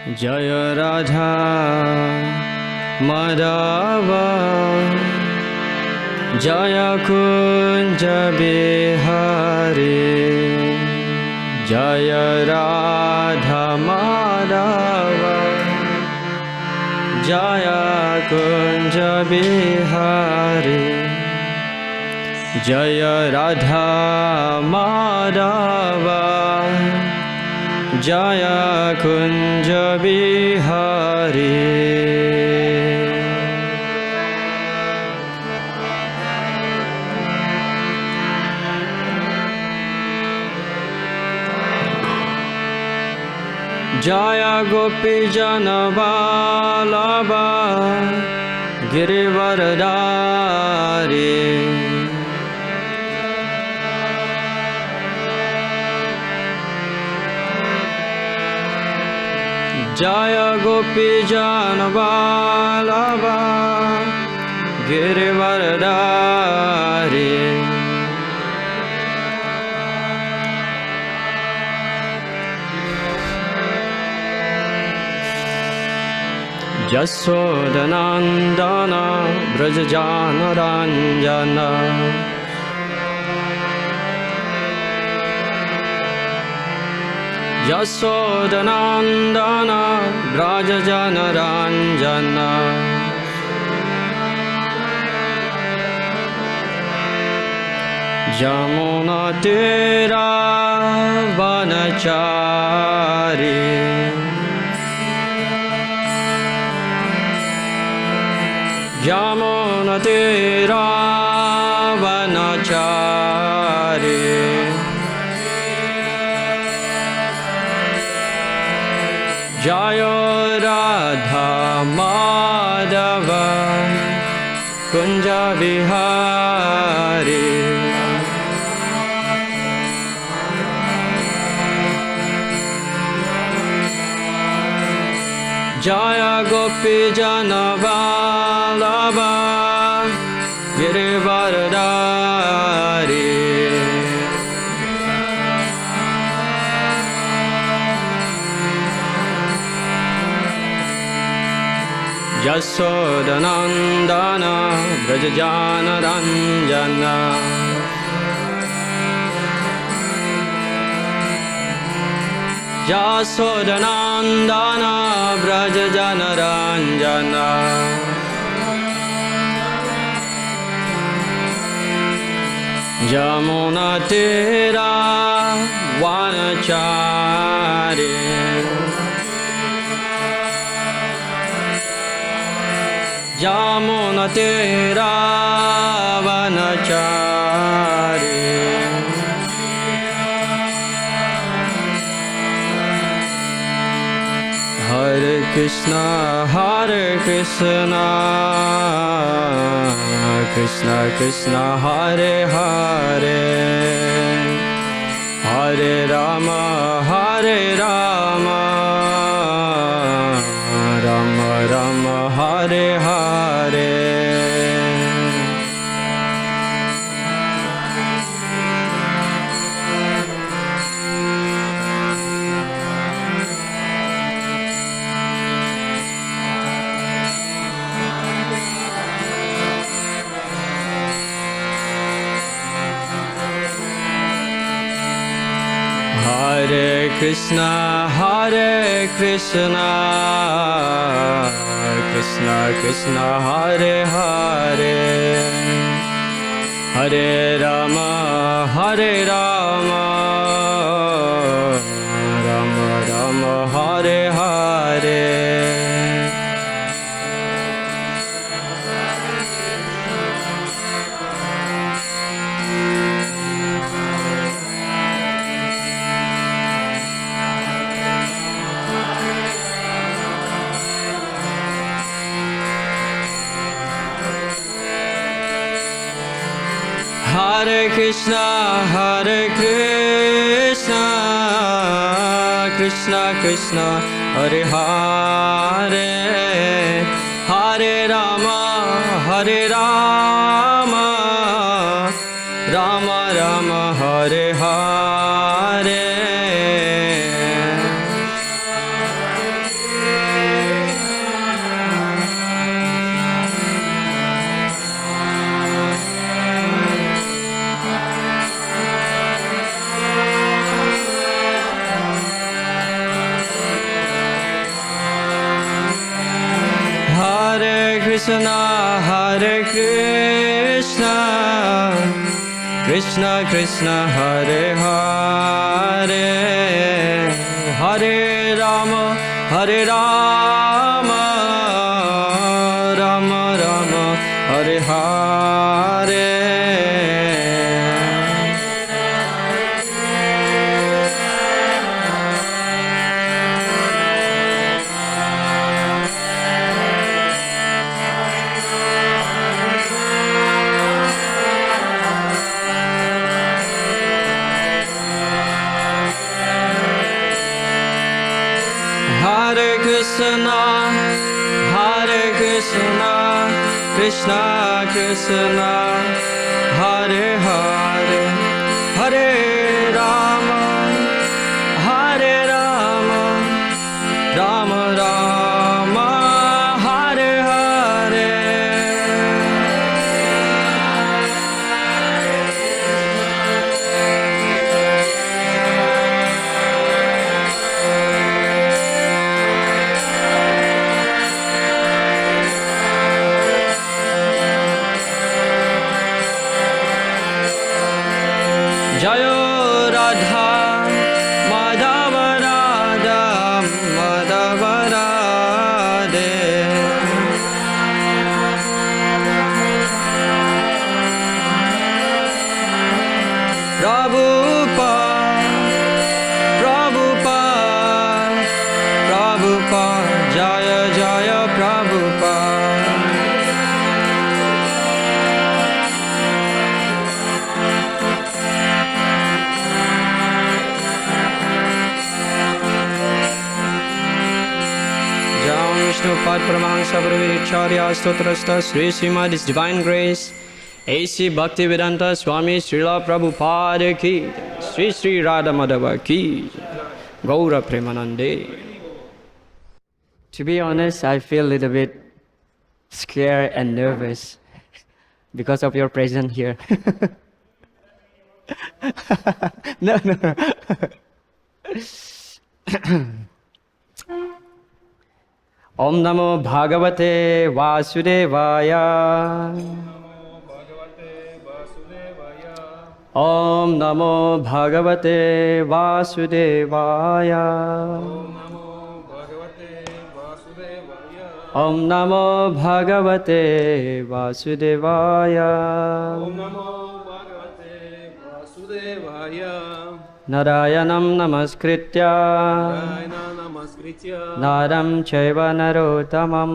Jaya Radha Madhava Jaya Kunja Bihari Jaya Radha Madhava Jaya Kunja Bihari Jaya Radha Madhava Jaya Kunja Bihari. Jaya Gopi Jana Vallabha Girivaradari Jaya Gopi Jana Vallabha Girivaradari Jasodanandana Brajajana Ranjana Jasodanandana Brajajana Ranjana Jamuna Tira Vanachari Jamuna Tira Vanachari Jaya Radha Madhava Kunja Bihari Jaya Gopi Jana Vallabha Girivaradari Jasodanandana Brajajana Ranjana Jasodanandana Brajajana Ranjana Jamuna Tira Vanachari Jamuna Tira Vanachari Hare Krishna Krishna Krishna Hare Hare Hare Rama Rama Rama Hare Hare Hare Krishna Krishna Krishna Hare Hare Hare Rama Rama Rama Hare Hare Hare Krishna Krishna Krishna Hare Hare Hare Rama Rama Rama Hare Hare Krishna, Hare Krishna, Krishna Krishna, Hare Hare, Hare Rama, Hare Rama, Rama Rama, Hare Hare. Hare Krishna, Hare Krishna, Krishna Krishna, Hare Hare, Hare Rama, Hare Rama, Rama Rama, Hare Hare. Jayo Radha Madhava Radha Madhava Radhe Prabhupada Prabhupada Prabhupada Jaya Jaya Prabhupada. Vishnu Pad Paramahansa Brahmacharya Stotrasta Sri Srimad His Divine Grace A.C. Bhaktivedanta Swami Srila Prabhupada Ki Sri Sri Radha Madhava Ki Gaura Premanande. To be honest, I feel a little bit scared and nervous because of your presence here. No. Om Namo Bhagavate Vasudevaya. Om Namo Bhagavate Vasudevaya. Om Namo Bhagavate Vasudevaya. Om Namo Bhagavate Vasudevaya. Narayanam Namaskritya Naram Chaiva Narottamam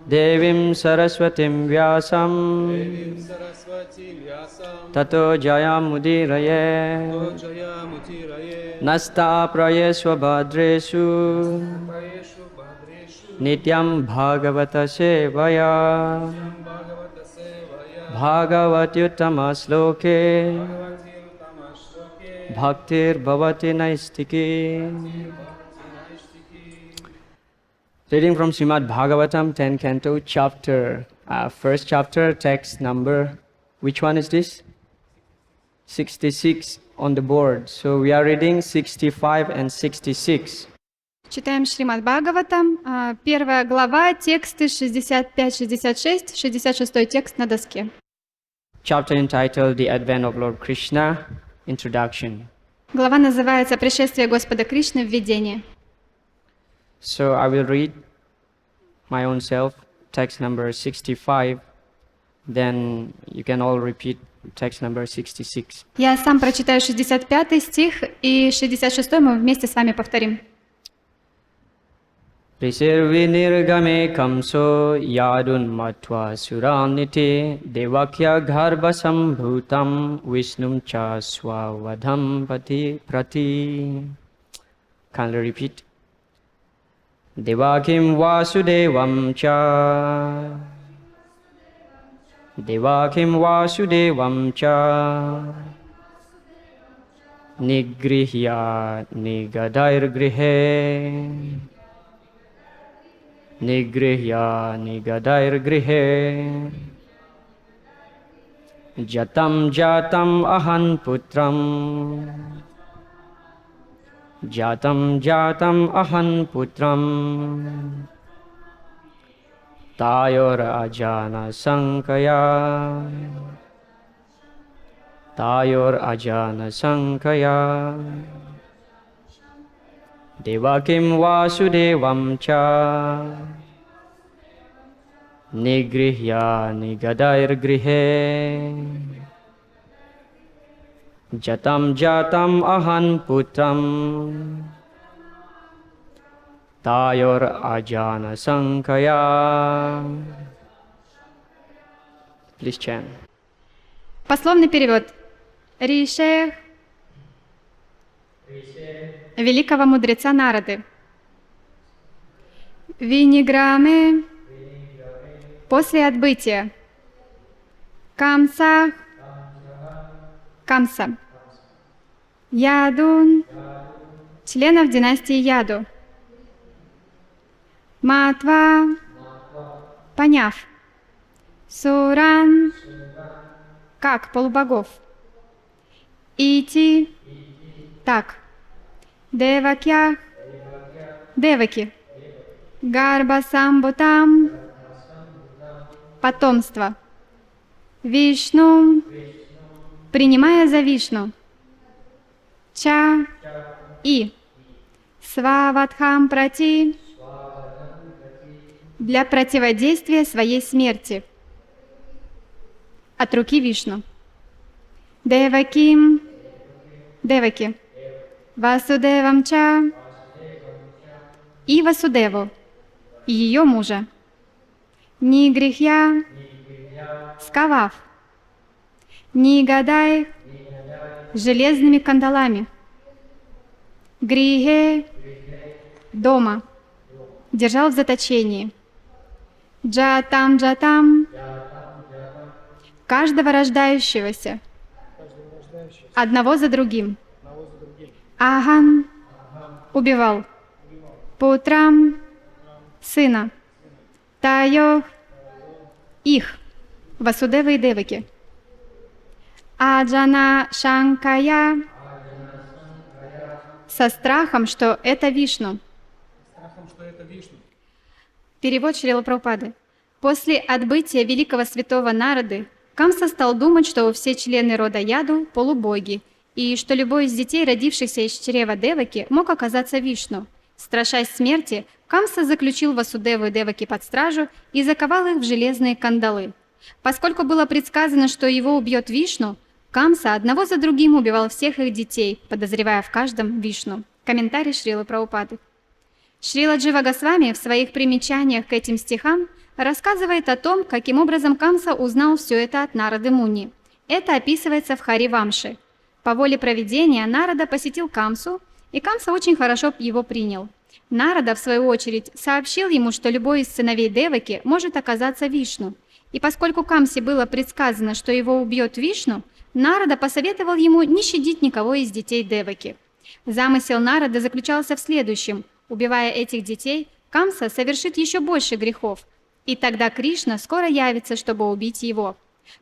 Devim Saraswatim Vyasam Tato Jayamudiraye Nasta Prayesva Bhadreshu Nityam Bhagavata Sevaya Bhagavatyuttama Sloke Bhaktir Bhavati Naistiki. Reading from Shrimad Bhagavatam, 10th Canto, first chapter, text number, which one is this? 66 on the board. So we are reading 65 and 66. Читаем Шримад Бхагаватам, первая глава, тексты 65-66, 66 текст на доске. Chapter entitled The Advent of Lord Krishna, Introduction. Глава называется «Пришествие Господа Кришны. Введение». So I will read my own self, text number 65, then you can all repeat text number 66. Я сам прочитаю 65 стих, и 66 мы вместе с вами повторим. Risirvinirgame kamso yadun matva suramniti devakya garbha sambhutam visnum cha swavadham prati. Kindly repeat. Devakim vasudevam cha Devakim vasudevam cha Nigrihya nigadair grihe Nigrihya nigadair grihe Jatam jatam ahan putram Jatam jatam ahan putram Tayor ajana sankaya. Tayor ajana sankaya. Devakim vasudevam cha. Nigrihya nigadair grihe. Jatam jatam ahan putram. Tayor ajana sankaya. Please chant. Пословный перевод. Ришех великого мудреца Нарады. Виниграме после отбытия. Камса Камса. Ядун членов династии Яду. Матва поняв. Суран как полубогов. Ити так. Девакья деваки. Гарба самбутам потомство. Вишну принимая за Вишну. Ча и сваватхам прати для противодействия своей смерти. От руки Вишну. Деваким деваки. Васудевам ча и Васудеву, и ее мужа. Нигрихья сковав. Нигадай железными кандалами. Грихе дома держал в заточении. Джатам джатам каждого рождающегося одного за другим. Аган убивал. Путрам сына. Тайо их. Васудева и Деваки. Аджана Шанкая со страхом, что это Вишну. Перевод Шрила Прабхупады. После отбытия великого святого Нарады Камса стал думать, что все члены рода Яду – полубоги, и что любой из детей, родившихся из чрева Деваки, мог оказаться Вишну. Страшась смерти, Камса заключил Васудеву и Деваки под стражу и заковал их в железные кандалы. Поскольку было предсказано, что его убьет Вишну, Камса одного за другим убивал всех их детей, подозревая в каждом Вишну. Комментарий Шрилы Прабхупады. Шрила Джива Госвами в своих примечаниях к этим стихам рассказывает о том, каким образом Камса узнал все это от Нарады Муни. Это описывается в Хари Вамше. По воле провидения Нарада посетил Камсу, и Камса очень хорошо его принял. Нарада, в свою очередь, сообщил ему, что любой из сыновей Деваки может оказаться Вишну. И поскольку Камсе было предсказано, что его убьет Вишну, Нарада посоветовал ему не щадить никого из детей Деваки. Замысел Нарады заключался в следующем. Убивая этих детей, Камса совершит еще больше грехов, и тогда Кришна скоро явится, чтобы убить его.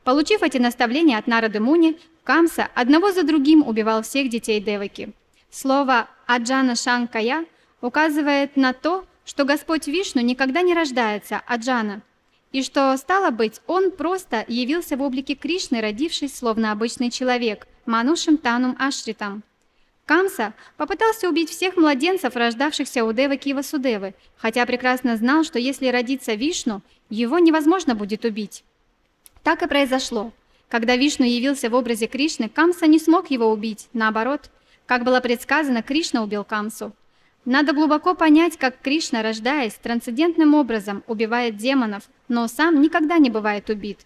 Получив эти наставления от Нарады Муни, Камса одного за другим убивал всех детей Деваки. Слово «аджана шанкая» указывает на то, что Господь Вишну никогда не рождается, аджана, и что, стало быть, он просто явился в облике Кришны, родившись словно обычный человек, манушим танум ашритам. Камса попытался убить всех младенцев, рождавшихся у Деваки и Васудевы, хотя прекрасно знал, что если родится Вишну, его невозможно будет убить. Так и произошло. Когда Вишну явился в образе Кришны, Камса не смог его убить, наоборот. Как было предсказано, Кришна убил Камсу. Надо глубоко понять, как Кришна, рождаясь, трансцендентным образом убивает демонов, но сам никогда не бывает убит.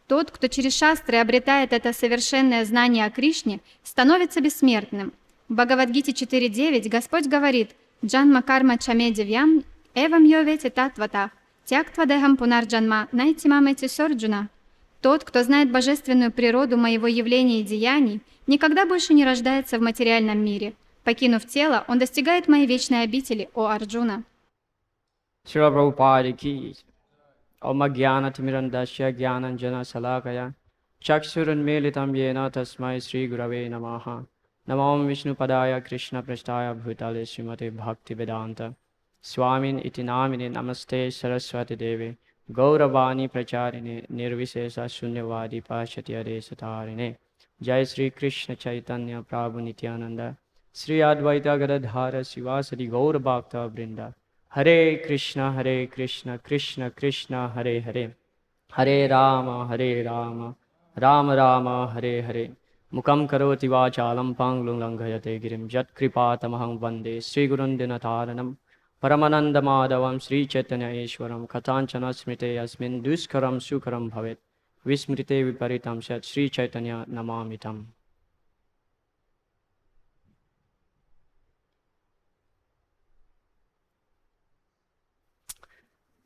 Тот, кто через шастры обретает это совершенное знание о Кришне, становится бессмертным. В Бхагавадгите 4.9 Господь говорит «Джанма карма чаме девьям, эвам йовети татватах, тяктва дехам пунарджанма, найти мамэти сорджуна». Тот, кто знает божественную природу моего явления и деяний, никогда больше не рождается в материальном мире. Покинув тело, он достигает моей вечной обители, о Арджуна. Шрила Прабхупада ки. Ом агьяна тимирандасya гьянанджана салакая. Чакшурунмилитам йена тасмай Шри Гураве намаха. Намам Вишну падая Кришна прастая бхутале Шримате Бхакти Веданта. Swamин iti namine namaste Saraswati Devi. Gauravani Pracharine Nirvisesa Shunyavadi Pashatyade Satarine Jai Sri Krishna Chaitanya Prabhu Nityananda Sri Advaita Gadadhara Sivasadi Gaura Bhakta Vrinda Hare Krishna Krishna Krishna Hare Hare Hare Rama Rama Rama Hare Hare Mukam Karoti Vachalam Panglung Langhayate Girim Jat Kripatamahang Vande Sri Gurundinataranam Paramananda Madhavam Sri Chaitanya Ishwaram Katanchana Smrite Yasmin Duskaram Sukaram Bhavet Vismrite Viparitam Sat Sri Chaitanya Namamitam.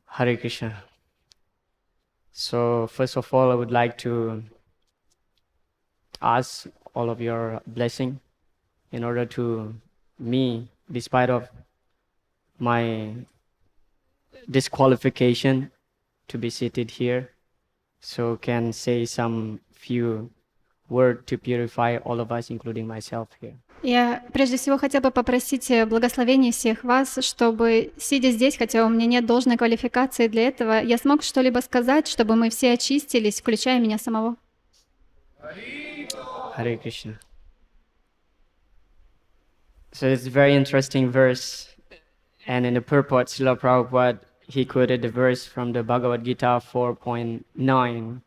Hare Krishna. So first of all, I would like to ask all of your blessing in order to me, despite of my disqualification to be seated here, so can say some few words to purify all of us, including myself here. Я прежде всего хотела бы попросить благословения всех вас, чтобы, сидя здесь, хотя у меня нет должной квалификации для этого, я смог что-либо сказать, чтобы мы все очистились, включая меня самого. Hare Krishna. So it's a very interesting verse, and in the purport, Srila Prabhupada, he quoted the verse from the Bhagavad Gita 4.9.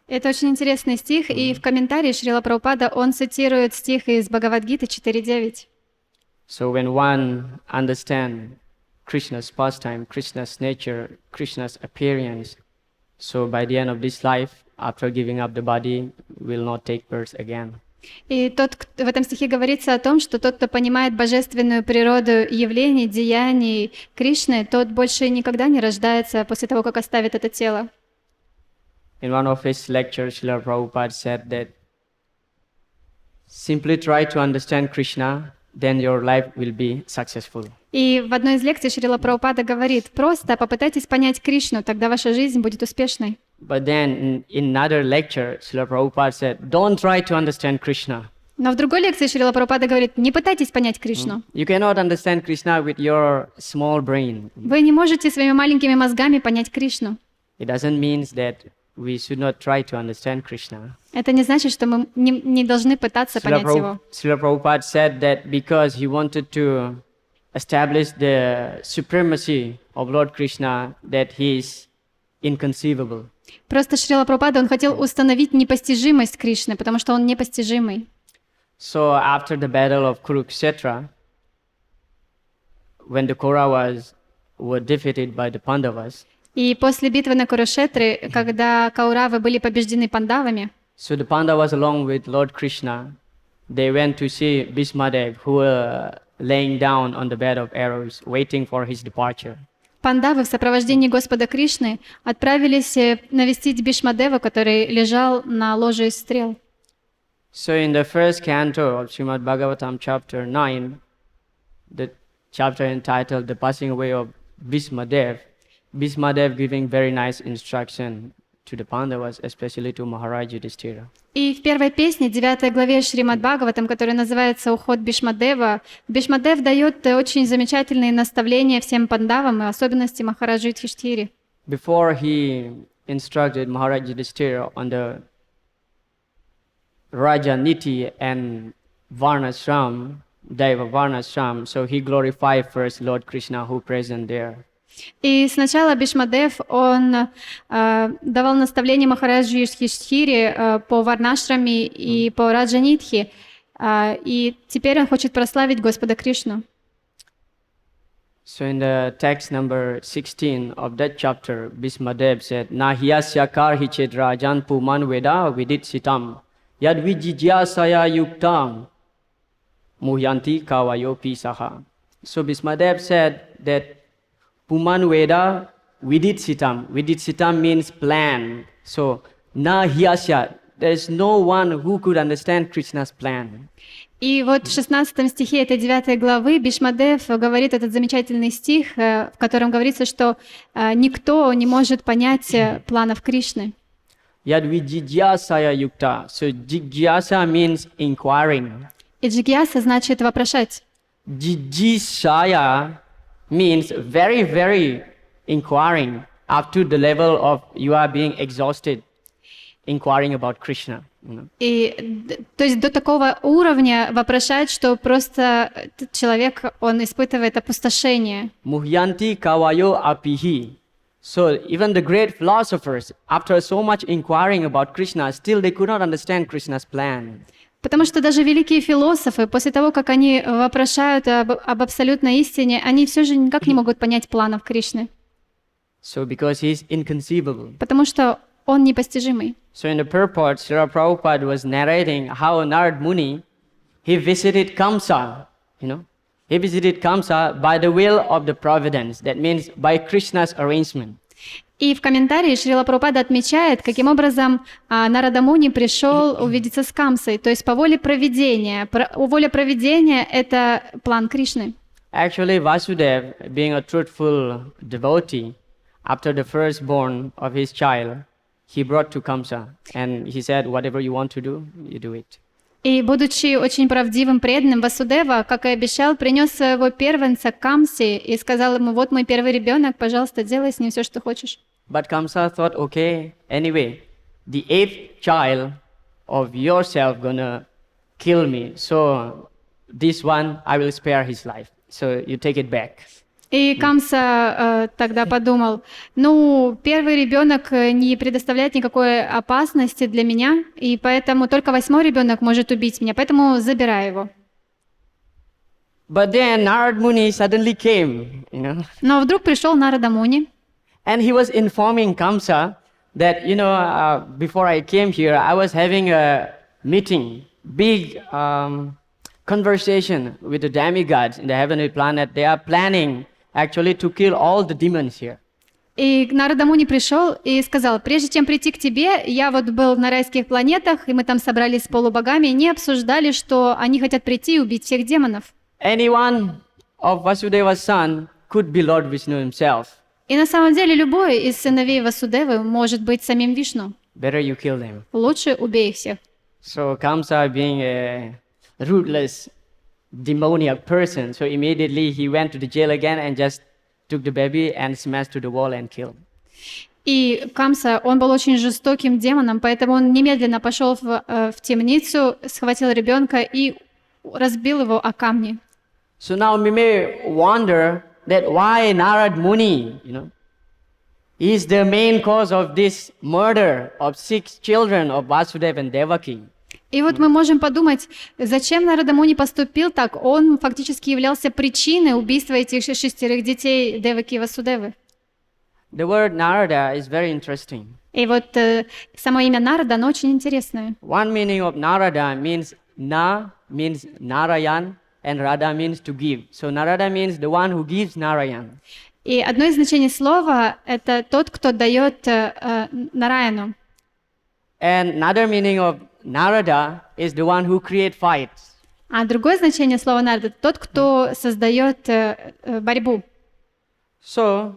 Это очень интересный стих, и в комментарии Шрила Прабхупада он цитирует стих из Бхагавад-гиты 4.9. So when one understands Krishna's pastime, Krishna's nature, Krishna's appearance, so by the end of this life, after giving up the body, will not take birth again. И в этом стихе говорится о том, что тот, кто понимает божественную природу явлений, деяний Кришны, тот больше никогда не рождается после того, как оставит это тело. In one of his lectures, Srila Prabhupada said that simply try to understand Krishna, then your life will be successful. И в одной из лекций Шрила Прабхупада говорит: просто попытайтесь понять Кришну, тогда ваша жизнь будет успешной. But then in another lecture, Srila Prabhupada said, don't try to understand Krishna. Но в другой лекции Шрила Прабхупада говорит: не пытайтесь понять Кришну. You cannot understand Krishna with your small brain. Вы не можете своими маленькими мозгами понять Кришну. It doesn't mean that we should not try to understand Krishna. Это не значит, что мы не должны пытаться понять его. Srila Prabhupada said that because he wanted to establish the supremacy of Lord Krishna, that he is inconceivable. Просто Шрила Прабхупада, он хотел установить непостижимость Кришны, потому что он непостижимый. So after the battle of Kurukshetra, when the Kauravas were defeated by the Pandavas, И после битвы на Курушетре, когда Кауравы были побеждены пандавами, so the Pandavas along with Lord Krishna, they went to see Bhismadev, who were laying down on the bed of arrows, waiting for his departure. пандавы в сопровождении Господа Кришны отправились навестить Бишмадева, который лежал на ложе из стрел. So in the first canto of Shrimad Bhagavatam chapter 9, the chapter entitled The Passing Away of Bhismadev, Bhismadev giving very nice instruction to the Pandavas, especially to Maharaj Yudhishthira. И в первой песне, 9 главе Шримад Бхагаватам, которая называется «Уход Бишмадева», Бишмадев дает очень замечательные наставления всем пандавам, и особенности Махараджу Юдхиштхире. Before he instructed Maharaj Yudhishthira on the Raja Niti and Varnashram, Daiva Varnashram, so he glorified first Lord Krishna who present there. И сначала Бишмадев, он давал наставления Махараджу Юдхиштхире по Варнашраме и по Раджанитхе, и теперь он хочет прославить Господа Кришну. So in the text number 16 of that chapter, Bhismadev said, Nahyasya karhi ched rajan puman veda vidit sitam yad vijijyasaya yuktam muhyanti kavayopi saha. So Bhismadev said that Puman Veda Vidit Sitam. Vidit Sitam means plan. So, na hyasya. There is no one who could understand Krishna's plan. И вот в 16 стихе этой 9 главы Бишмадев говорит этот замечательный стих, в котором говорится, что никто не может понять планов Кришны. Yad vijijyasaya yukta. So, jigyasa means inquiring. И джигьяса значит вопрошать. Jijishaya means very, very inquiring. up to the level of you are being exhausted inquiring about Krishna. То есть до такого уровня вопрошает, что просто человек, он испытывает опустошение. Muhyanti kavayo apihi. So even the great philosophers, after so much inquiring about Krishna, still they could not understand Krishna's plan. Потому что даже великие философы, после того, как они вопрошают об абсолютной истине, они все же никак не могут понять планов Кришны. So because he is inconceivable. Потому что он непостижимый. So in the purport, Srila Prabhupada was narrating how Narad Muni, he visited Kamsa, He visited Kamsa by the will of the providence. That means by Krishna's arrangement. И в комментарии Шрила Прабхупада отмечает, каким образом Нарада Муни пришел увидеться с Камсой, то есть по воле провидения. Воля провидения — это план Кришны. Actually, Vasudev, being a truthful devotee, after the firstborn of his child, he brought to Kamsa, and he said, whatever you want to do, you do it. И, будучи очень правдивым, преданным, Васудева, как и обещал, принес своего первенца к Камсе и сказал ему: вот мой первый ребенок, пожалуйста, делай с ним все, что хочешь. But Kamsa thought, okay, anyway, the 8th child of yourself gonna kill me, so this one I will spare his life, so you take it back. И Камса тогда подумал: ну, первый ребенок не предоставляет никакой опасности для меня, и поэтому только 8-й ребенок может убить меня, поэтому забирай его. But then Narad Muni suddenly came, Но вдруг пришел Нарада Муни, and he was informing Kamsa that, before I came here, I was having a meeting, big conversation with the demigods in the heavenly planet. They are planning actually to kill all the demons here. И Нарада Муни пришел и сказал: прежде чем прийти к тебе, я вот был на райских планетах, и мы там собрались с полубогами, и они обсуждали, что они хотят прийти и убить всех демонов. Anyone of Vasudeva's son could be Lord Vishnu himself. И на самом деле любой из сыновей Васудевы может быть самим Вишну. Better you kill them. Лучше убей их всех. So Kamsa, being a ruthless, demoniac person, so immediately he went to the jail again and just took the baby and smashed to the wall and killed. И Камса, он был очень жестоким демоном, поэтому он немедленно пошел в темницу, схватил ребенка и разбил его о камни. So now we may wonder that why Narad Muni, is the main cause of this murder of 6 children of Vasudeva and Devaki. И вот мы можем подумать, зачем Нарада Муни поступил так? Он фактически являлся причиной убийства этих 6 детей Деваки и Васудевы. The word Narada is very interesting. И вот само имя Нарада, оно очень интересное. One meaning of Narada means Na means Narayan and Radha means to give. So Narada means the one who gives Narayan. И одно из значений слова — это тот, кто дает Нараяну. And another meaning of Narada is the one who creates fights. А другое значение слова Нарада — это тот, кто создает борьбу. So,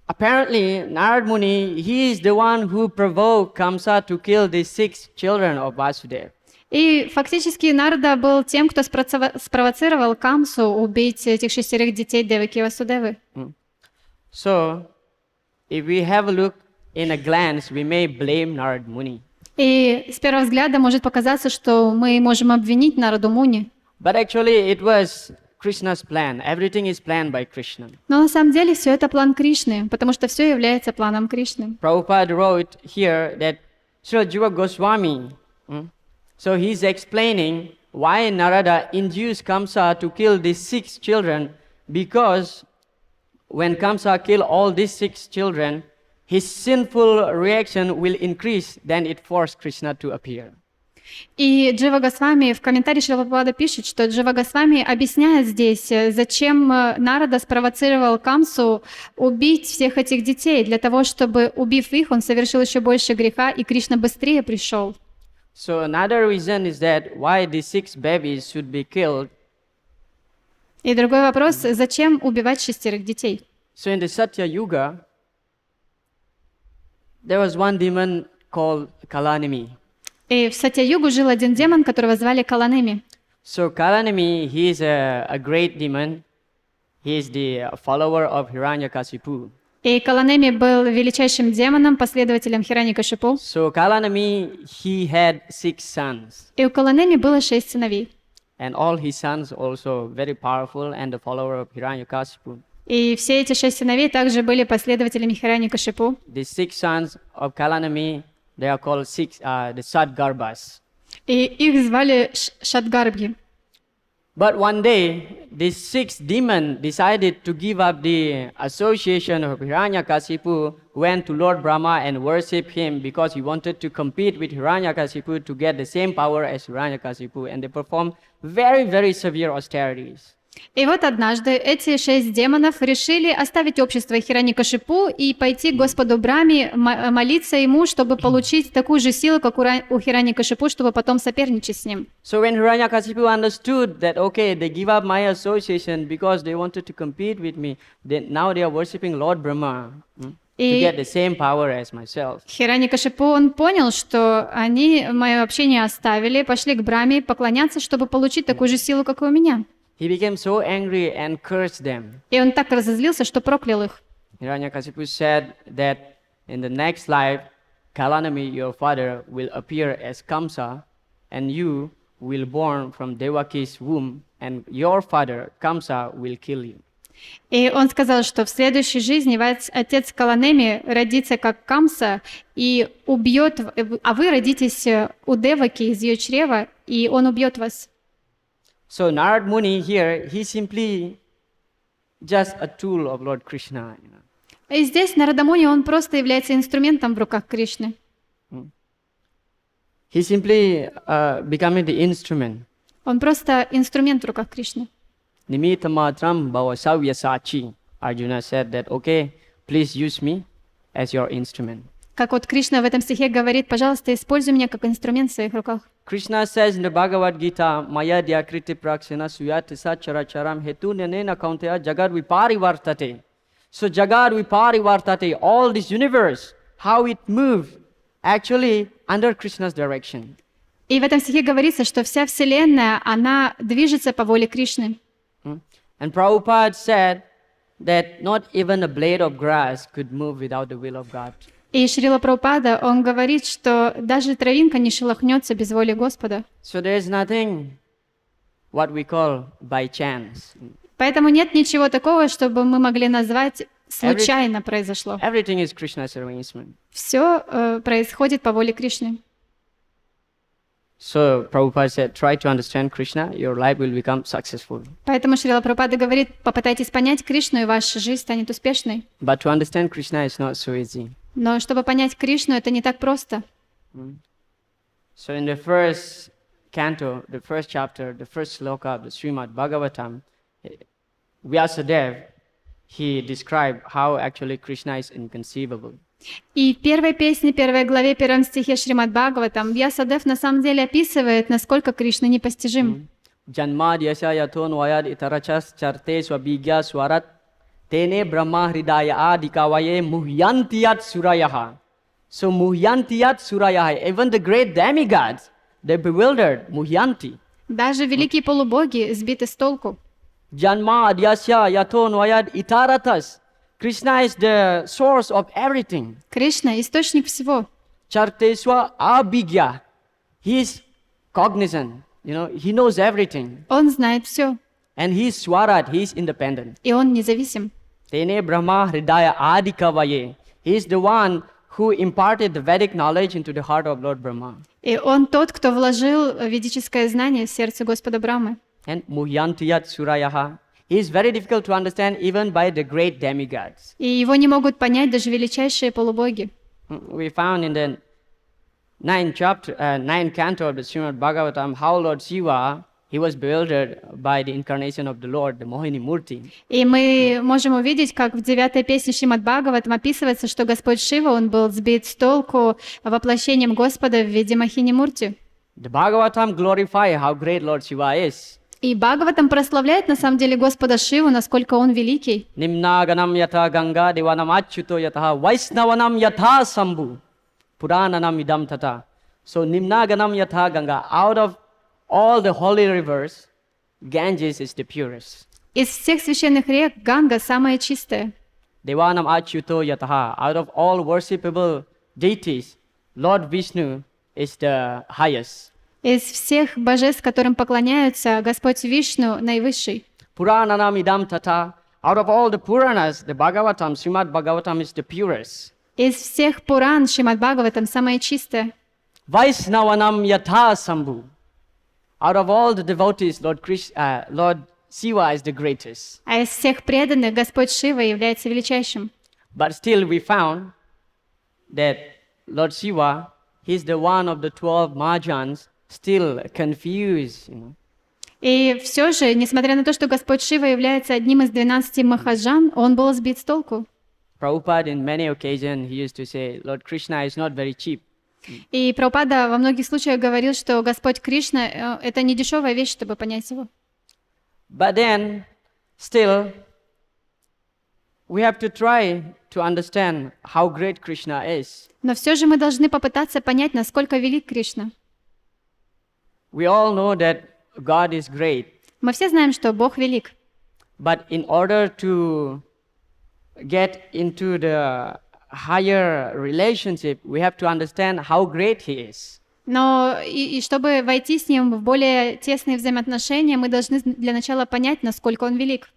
apparently, Narad Muni, he is the one who provoked Kamsa to kill the 6 children of Vasudeva. И фактически Нарада был тем, кто спровоцировал Камсу убить этих 6 детей Деваки и Васудевы. So, if we have a look in a glance, we may blame Narad Muni. И с первого взгляда может показаться, что мы можем обвинить Нараду Муни. But actually, it was Krishna's plan. Everything is planned by Krishna. Но на самом деле все это план Кришны, потому что все является планом Кришны. Prabhupada wrote here that Srila Jiva Goswami, so he's explaining why Narada induced Kamsa to kill these 6 children, because when Kamsa killed all these 6 children, his sinful reaction will increase, then it forced Krishna to appear. И Джива Госвами в комментарии Шрила Прабхупада пишет, что Джива Госвами объясняет здесь, зачем Нарада спровоцировал Камсу убить всех этих детей, для того, чтобы, убив их, он совершил еще больше греха, и Кришна быстрее пришел. So another reason is that why the 6 babies should be killed. И другой вопрос, зачем убивать 6 детей? So in the Satya Yuga, there was one demon called Kalanemi. И в Сатья-югу жил один демон, которого звали Каланеми. So Kalanemi, he is a great demon. He is the follower of Hiranyakasipu. И Каланеми был величайшим демоном, последователем Хираньякашипу. So Kalanami, he had 6 sons. И у Каланеми было 6 сыновей. And all his sons also very powerful and the follower of Hiranyakashipu. И все эти 6 сыновей также были последователями Хираньякашипу. The 6 sons of Kalanami, they are called the Sadgarbhas. И их звали Шадгарбхи. But one day, these 6 demons decided to give up the association of Hiranyakashipu, went to Lord Brahma and worshipped him because he wanted to compete with Hiranyakashipu to get the same power as Hiranyakashipu, and they performed very, very severe austerities. И вот однажды эти 6 демонов решили оставить общество Хираньякашипу и пойти к Господу Брахме молиться ему, чтобы получить такую же силу, как у Хираньякашипу, чтобы потом соперничать с ним. So when Hiranyakashipu understood that, okay, they give up my association because they wanted to compete with me, then now they are worshipping Lord Brahma to get the same power as myself. Хираньякашипу, он понял, что они мое общение оставили, пошли к Брахме поклоняться, чтобы получить такую же силу, как и у меня. He became so angry and cursed them. И он так разозлился, что проклял их. Hiranyakashipu said that in the next life, Kalanami, your father, will appear as Kamsa, and you will born from Devaki's womb, and your father, Kamsa, will kill you. И он сказал, что в следующей жизни ваш отец Каланеми родится как Камса и убьет, а вы родитесь у Деваки из ее чрева, и он убьет вас. So Narad Muni here, he simply just a tool of Lord Krishna. И здесь Нарадамуни, он просто является инструментом в руках Кришны. He simply becoming the instrument. Он просто инструмент в руках Кришны. Nimitta matram bhava savyasachi. Arjuna said that, okay, please use me as your instrument. Как вот Кришна в этом стихе говорит, пожалуйста, используй меня как инструмент в своих руках. Krishna says in the Bhagavad Gita, Maya Dyakriti Prakshana Suyatisa Characharam Hetu Nyanena Kauntaya Jagad Viparivartate. So Jagad Viparivartate, all this universe, how it moves, actually under Krishna's direction. И в этом стихе говорится, что вся Вселенная, она движется по воле Кришны. And Prabhupada said that not even a blade of grass could move without the will of God. И Шрила Прабхупада, он говорит, что даже травинка не шелохнется без воли Господа. So there is nothing what we call by chance. Поэтому нет ничего такого, чтобы мы могли назвать случайно произошло. Everything is Krishna's arrangement. Все происходит по воле Кришны. So Prabhupada said, try to understand Krishna, your life will become successful. Поэтому Шрила Прабхупада говорит, попытайтесь понять Кришну, и ваша жизнь станет успешной. But to understand Krishna is not so easy. Но чтобы понять Кришну, это не так просто. So in the first canto, the first chapter, the first sloka of the Shrimad Bhagavatam, Vyasadeva, he described how actually Krishna is inconceivable. И в первой песне, первой главе, первом стихе Шримад Бхагаватам Вьясадев на самом деле описывает, насколько Кришна непостижим. Janmad yasya yathon vayad itarachas charte swabhigya swarat tene brahma hridaya adikavaye muhyantiyat surayaha. So muhyantiyat surayaha, even the great demigods, they bewildered, muhyanti. Даже великие полубоги сбиты с толку. Janmad yasya yathon vayad itaratas. Krishna is the source of everything. Кришна — источник всего. Charteswa abhigya. He is cognizant. He knows everything. Он знает все. And he is swarat, he is independent. И он независим. Tene Brahma Hridaya Adikavaye. He is the one who imparted the Vedic knowledge into the heart of Lord Brahma. И он тот, кто вложил ведическое знание в сердце Господа Брамы. And Muhyantiyat Surayaha. He is very difficult to understand even by the great demigods. И его не могут понять даже величайшие полубоги. We found in the ninth canto of the Shrimad Bhagavatam how Lord Shiva, he was bewildered by the incarnation of the Lord, the Mohini Murti. И мы можем увидеть, как в 9-й песне Шримад Бхагаватам описывается, что Господь Шива, он был сбит с толку воплощением Господа в виде Мохини Мурти. The Bhagavatam glorify how great Lord Shiva is. И Бхагаватам прославляет на самом деле Господа Шиву, насколько он великий. Nimnaganam yatha ganga devanam achyuto yatha vaisnavanam yatha sambhu purananam idam tata. So Nimnaganam yatha ganga, out of all the holy rivers, Ganges is the purest. Из всех священных рек Ганга самая чистая. Devanam achyuto yataha. Out of all worshipable deities, Lord Vishnu is the highest. Из всех божеств, которым поклоняются, Господь Вишну наивысший. Purananam idam tata. Out of all the Puranas, the Bhagavatam, Shrimad Bhagavatam is the purest. Из всех Пуран Шримад Бхагаватам самое чистое. Vaisnavanam yatha sambhu. Out of all the devotees, Lord Shiva is the greatest. А из всех преданных Господь Шива является величайшим. But still we found that Lord Shiva, he's the one of the 12 Mahajans, still confused. И все же, несмотря на то, что Господь Шива является одним из 12 махаджан, он был сбит с толку. Prabhupada in many occasions, he used to say, Lord Krishna is not very cheap. И Прабхупада во многих случаях говорил, что Господь Кришна — это не дешевая вещь, чтобы понять его. But then, still, we have to try to understand how great Krishna is. Но все же мы должны попытаться понять, насколько велик Кришна. We all know that God is great, Мы все знаем, что Бог велик. but in order to get into the higher relationship, we have to understand how great He is. Но и чтобы войти с Ним в более тесные взаимоотношения, мы должны для начала понять, насколько Он велик.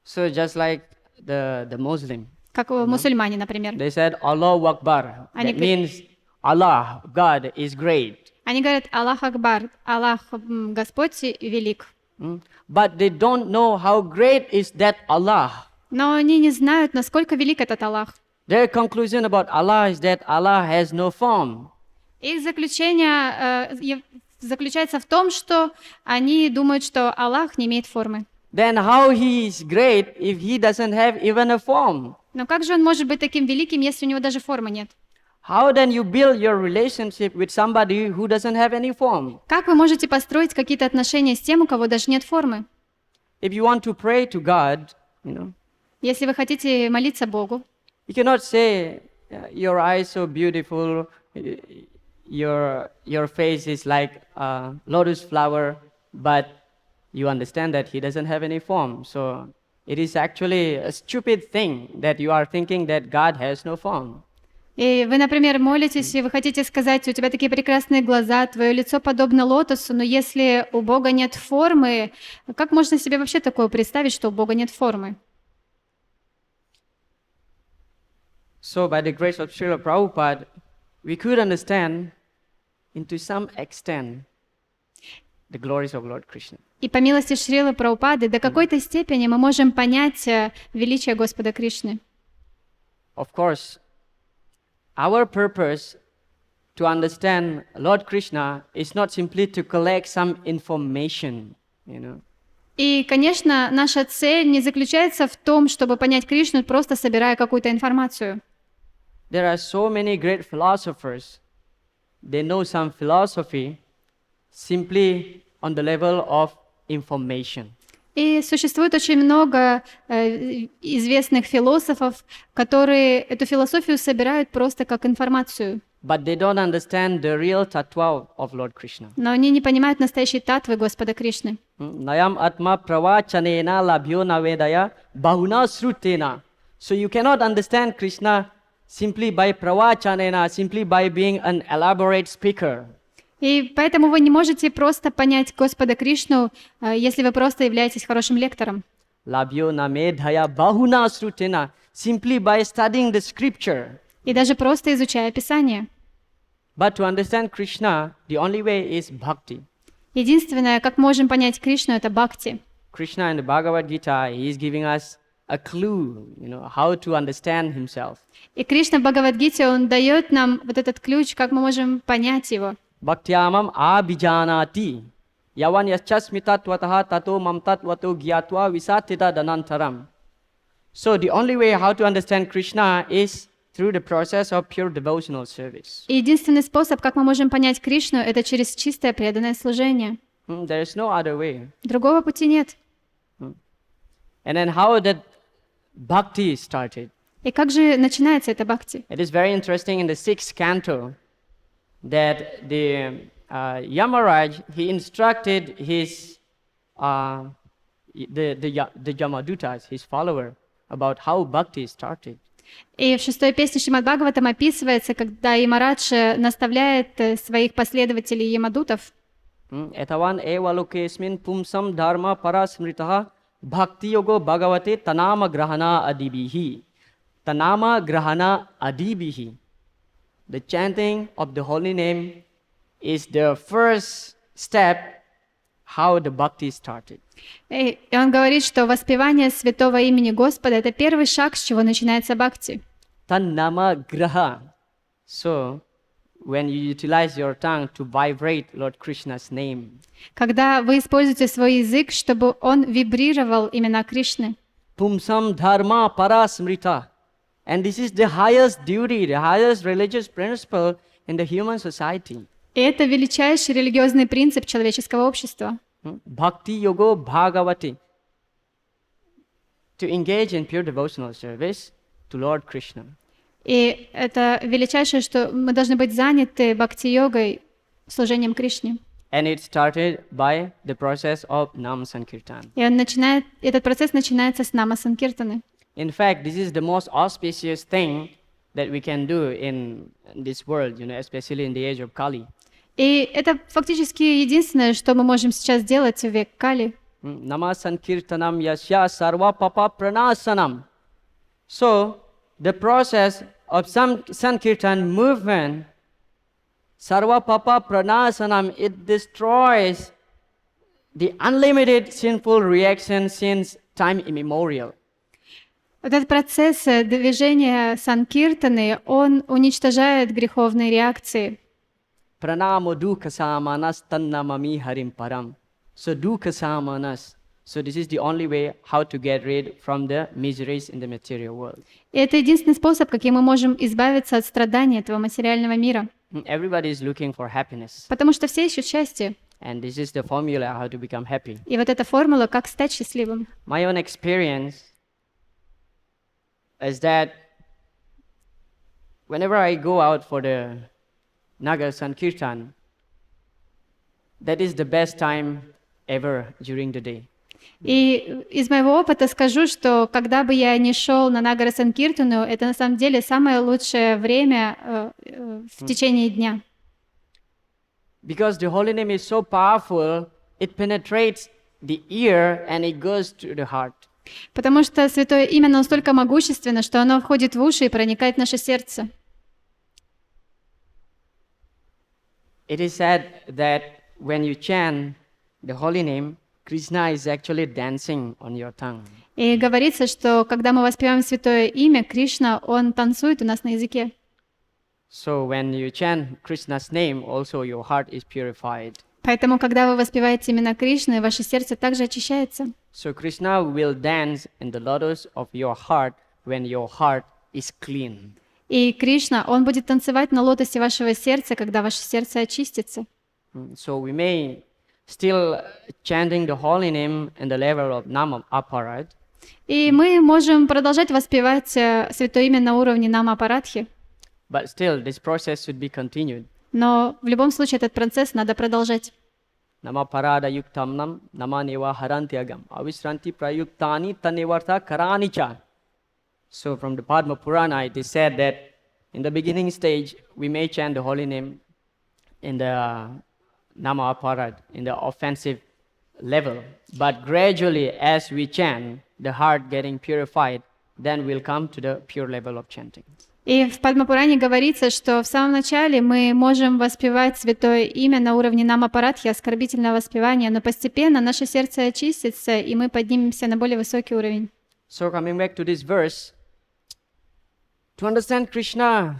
So just like the Muslim, Как мусульмане, например. they said Allahu Akbar. Они That means Allah, God is great. Они говорят «Аллах Акбар», «Аллах, Господь велик». But they don't know how great is that Allah. Но они не знают, насколько велик этот Аллах. Their conclusion about Allah is that Allah has no form. Их заключение заключается в том, что они думают, что Аллах не имеет формы. Then how He is great if He doesn't have even a form? Но как же Он может быть таким великим, если у Него даже формы нет? How then you build your relationship with somebody who doesn't have any form? Как вы можете построить какие-то отношения с тем, у кого даже нет формы? If you want to pray to God, Если вы хотите молиться Богу, you cannot say, your eyes so beautiful, your face is like a lotus flower, but you understand that He doesn't have any form. So it is actually a stupid thing that you are thinking that God has no form. и вы, например, молитесь, и вы хотите сказать, у тебя такие прекрасные глаза, твое лицо подобно лотосу, но если у Бога нет формы, как можно себе вообще такое представить, что у Бога нет формы? So by the grace of Srila Prabhupada, we could understand into some extent the glories of Lord Krishna. И по милости Шрилы Прабхупады до какой-то степени мы можем понять величие Господа Кришны. Of course, our purpose to understand Lord Krishna is not simply to collect some information, И, конечно, наша цель не заключается в том, чтобы понять Кришну, просто собирая какую-то информацию. There are so many great philosophers. They know some philosophy simply on the level of information. И существует очень много известных философов, которые эту философию собирают просто как информацию. But they don't understand the real tattva of Lord Krishna. Но они не понимают настоящей татвы Господа Кришны. Nayam atma pravachanena labhyo navedaya bahuna srutena. So you cannot understand Krishna simply by pravachanena, simply by being an elaborate speaker. И поэтому вы не можете просто понять Господа Кришну, если вы просто являетесь хорошим лектором. Labhyo namedhaya bahuna srutena, simply by studying the scripture. И даже просто изучая Писание. But to understand Krishna, the only way is bhakti. Единственное, как можем понять Кришну, это бхакти. Krishna in the Bhagavad Gita, he is giving us a clue, how to understand himself. И Кришна в Бхагавадгите, он дает нам вот этот ключ, как мы можем понять его. Bhaktyamam abhijanati yavan yaschasmitattvataha tato mamtatvato gyatva visatita danantaram. So the only way how to understand Krishna is through the process of pure devotional service. И единственный способ, как мы можем понять Кришну, это через чистое преданное служение. There is no other way. Другого пути нет. And then how that bhakti started? И как же начинается это бхакти? It is very interesting in the 6th canto that the Yamaraj, he instructed his the Yamadutas, his follower, about how bhakti started. И в 6-й песне Шримад Бхагаватам описывается, когда Ямарадж наставляет своих последователей ямадутов. Ethavan eva lokesmin pumsam dharma parasmritaha bhakti yogo bhagavate tanama grahana adibihi. Tanama grahana adibihi. The chanting of the holy name is the first step how the bhakti started. И он говорит, что воспевание святого имени Господа — это первый шаг, с чего начинается бхакти. Tanama graha. So, when you utilize your tongue to vibrate Lord Krishna's name, Когда вы используете свой язык, чтобы он вибрировал имена Кришны. pumsam dharma parasmrita. And this is the highest duty, the highest religious principle in the human society. И это величайший религиозный принцип человеческого общества. Bhakti yogo bhagavati. To engage in pure devotional service to Lord Krishna. И это величайшее, что мы должны быть заняты бхакти-йогой, служением Кришне. And it started by the process of Nam Sankirtan. И этот процесс начинается с нама санкиртаны. In fact, this is the most auspicious thing that we can do in this world, especially in the age of Kali. И это фактически единственное, что мы можем сейчас делать в век Кали. Nama Sankirtanam yasya sarva papa pranasanam. So, the process of Sankirtan movement, sarva papa pranasanam, it destroys the unlimited sinful reaction since time immemorial. Вот этот процесс движения санкиртаны, он уничтожает греховные реакции. Pranamo dukha samanas tannamami harim param. So dukha samanas. So this is the only way how to get rid from the miseries in the material world. И это единственный способ, каким мы можем избавиться от страданий этого материального мира. Everybody is looking for happiness. Потому что все ищут счастье. And this is the formula how to become happy. И вот эта формула, как стать счастливым. My own experience is that whenever I go out for the Nagar Sankirtan, that is the best time ever during the day. И из моего опыта скажу, что когда бы я ни шел на Нагара Санкиртану, это на самом деле самое лучшее время в течение дня. Because the holy name is so powerful, it penetrates the ear and it goes to the heart. Потому что святое имя настолько могущественно, что оно входит в уши и проникает в наше сердце. It is said that when you chant the holy name, Krishna is actually dancing on your tongue. И говорится, что когда мы воспеваем святое имя, Кришна, он танцует у нас на языке. So when you chant Krishna's name, also your heart is purified. Поэтому, когда вы воспеваете имена Кришны, ваше сердце также очищается. So Krishna will dance in the lotus of your heart when your heart is clean. И Кришна, он будет танцевать на лотосе вашего сердца, когда ваше сердце очистится. So we may still chanting the holy name in the level of Nama Aparat. И мы можем продолжать воспевать святое имя на уровне Нама-апарадхи, But still, this process should be continued. но в любом случае этот процесс надо продолжать. Nama parada yuktamnam, nama neva harantyagam, avishranti prayuktani tanevartha karanicha. So from the Padma Purana, it is said that in the beginning stage, we may chant the holy name in the Nama Aparat, in the offensive level. But gradually, as we chant, the heart getting purified, then we'll come to the pure level of chanting. И в Падмапуране говорится, что в самом начале мы можем воспевать святое имя на уровне Нама-апарадхи, оскорбительного воспевания, но постепенно наше сердце очистится, и мы поднимемся на более высокий уровень. So coming back to this verse, to understand Krishna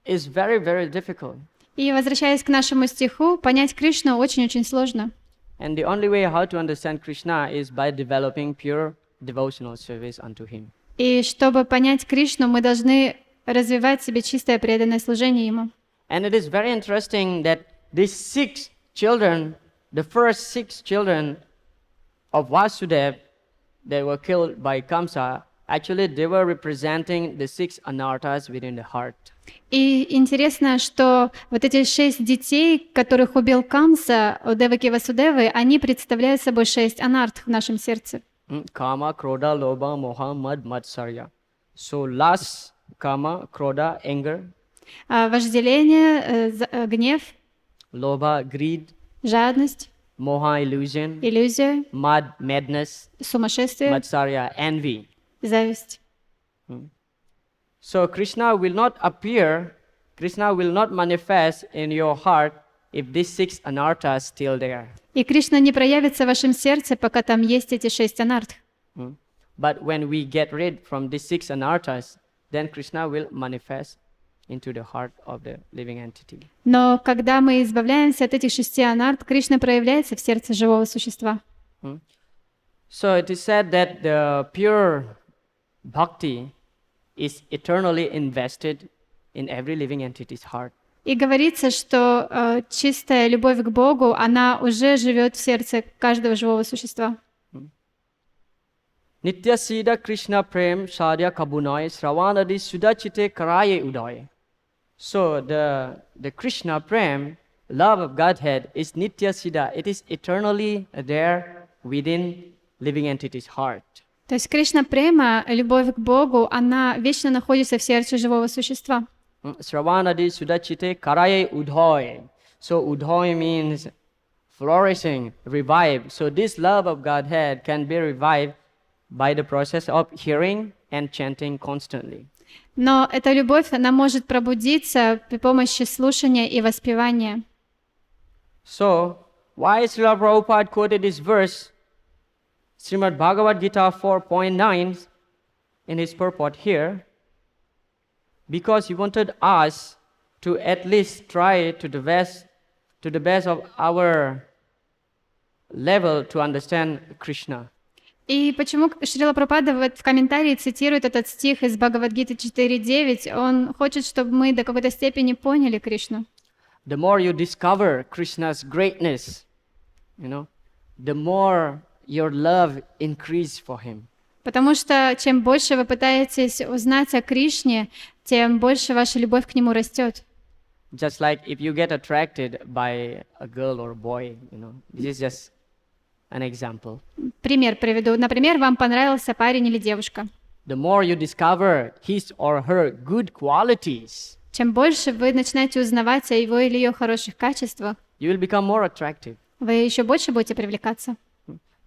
is very, very difficult. И возвращаясь к нашему стиху, понять Кришну очень-очень сложно. And the only way how to understand Krishna is by developing pure devotional service unto Him. И чтобы понять Кришну, мы должны развивать в себе чистое преданное служение Ему. And it is very interesting that these 6 children, the first 6 children of Vasudeva that were killed by Kamsa, actually they were representing the 6 anarthas within the heart. И интересно, что вот эти 6 детей, которых убил Камса, у Деваки Васудевы, они представляют собой 6 анарт в нашем сердце. Kama, Krodha, Lobha, Moha, Mad, Matsarya. So lust, Kama, Krodha, anger, Вожделение, гнев, Lobha, greed, жадность, Moha, illusion, иллюзия, Mad, madness, сумасшествие, Matsarya, envy. зависть. So Krishna will not appear, Krishna will not manifest in your heart if these 6 anarthas still there. И Кришна не проявится в вашем сердце, пока там есть эти 6 анартх. But when we get rid from these 6 anarthas, then Krishna will manifest into the heart of the living entity. Но когда мы избавляемся от этих 6 анарт, Кришна проявляется в сердце живого существа. So it is said that the pure bhakti is eternally invested in every living entity's heart. И говорится, что чистая любовь к Богу, она уже живет в сердце каждого живого существа. Nitya Sida Krishna Prem Sadhya Kabunai Sravanadi Sudachite Karaye Uday. So the Krishna Prem, love of Godhead, is Nitya Siddha. It is eternally there within living entity's heart. То есть Кришна Према, любовь к Богу, она вечно находится в сердце живого существа. Sravanadi Sudachite Karaye Udhoy. So Udhoy means flourishing, revive. So this love of Godhead can be revived by the process of hearing and chanting constantly. Но эта любовь, она может пробудиться при помощи слушания и воспевания. So, why Srila Prabhupada quoted this verse, Shrimad Bhagavad Gita 4.9, in his purport here? Because he wanted us to at least try to the best of our level to understand Krishna. И почему Шрила Прабхупада в комментарии цитирует этот стих из Бхагавад-гиты 4.9? Он хочет, чтобы мы до какой-то степени поняли Кришну. The more you discover Krishna's greatness, the more your love increases for him. Потому что чем больше вы пытаетесь узнать о Кришне, тем больше ваша любовь к нему растет. Just like if you get attracted by a girl or a boy, this is just an example. Пример приведу. Например, вам понравился парень или девушка. The more you discover his or her good qualities, Чем больше вы начинаете узнавать о его или ее хороших качествах, you will become more attractive. вы еще больше будете привлекаться.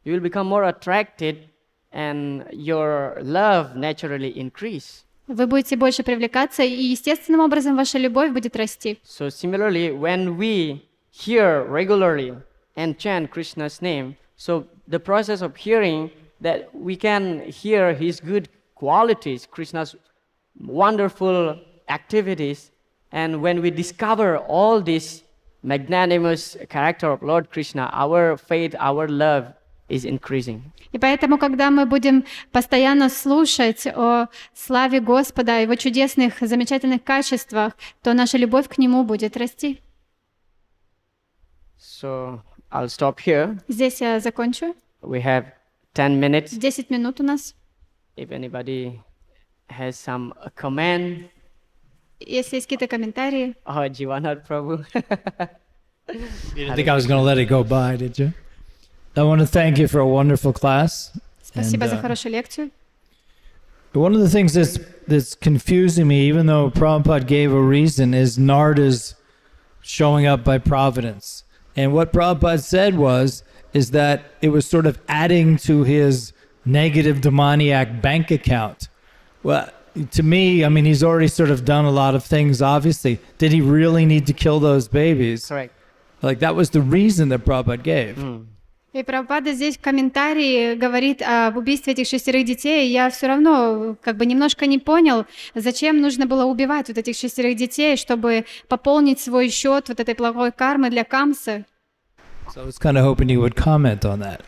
You will become more attracted and your love naturally increase. Вы будете больше привлекаться, и естественным образом ваша любовь будет расти. So similarly, when we hear regularly and chant Krishna's name, so the process of hearing that we can hear his good qualities, Krishna's wonderful activities, and when we discover all this magnanimous character of Lord Krishna, our faith, our love is increasing. И поэтому, когда мы будем постоянно слушать о славе Господа, о его чудесных, замечательных качествах, то наша любовь к нему будет расти. So I'll stop here. Здесь я закончу. We have 10 minutes. 10 минут у нас. If anybody has some comment, Если есть какие-то комментарии. oh, Jivanat Prabhu. You didn't think I was going to let it go by, did you? I want to thank you for a wonderful class. Спасибо And, за хорошую лекцию. One of the things that's confusing me, even though Prabhupada gave a reason, is Narda's showing up by providence. And what Prabhupada said is that it was sort of adding to his negative demoniac bank account. Well, to me, I mean, he's already sort of done a lot of things, obviously. Did he really need to kill those babies? Correct. Like, that was the reason that Prabhupada gave. И Прабхупада здесь в комментарии говорит об убийстве этих 6 детей. Я все равно немножко не понял, зачем нужно было убивать вот этих 6 детей, чтобы пополнить свой счет вот этой плохой кармы для Камсы. So I was kind of hoping you would comment on that.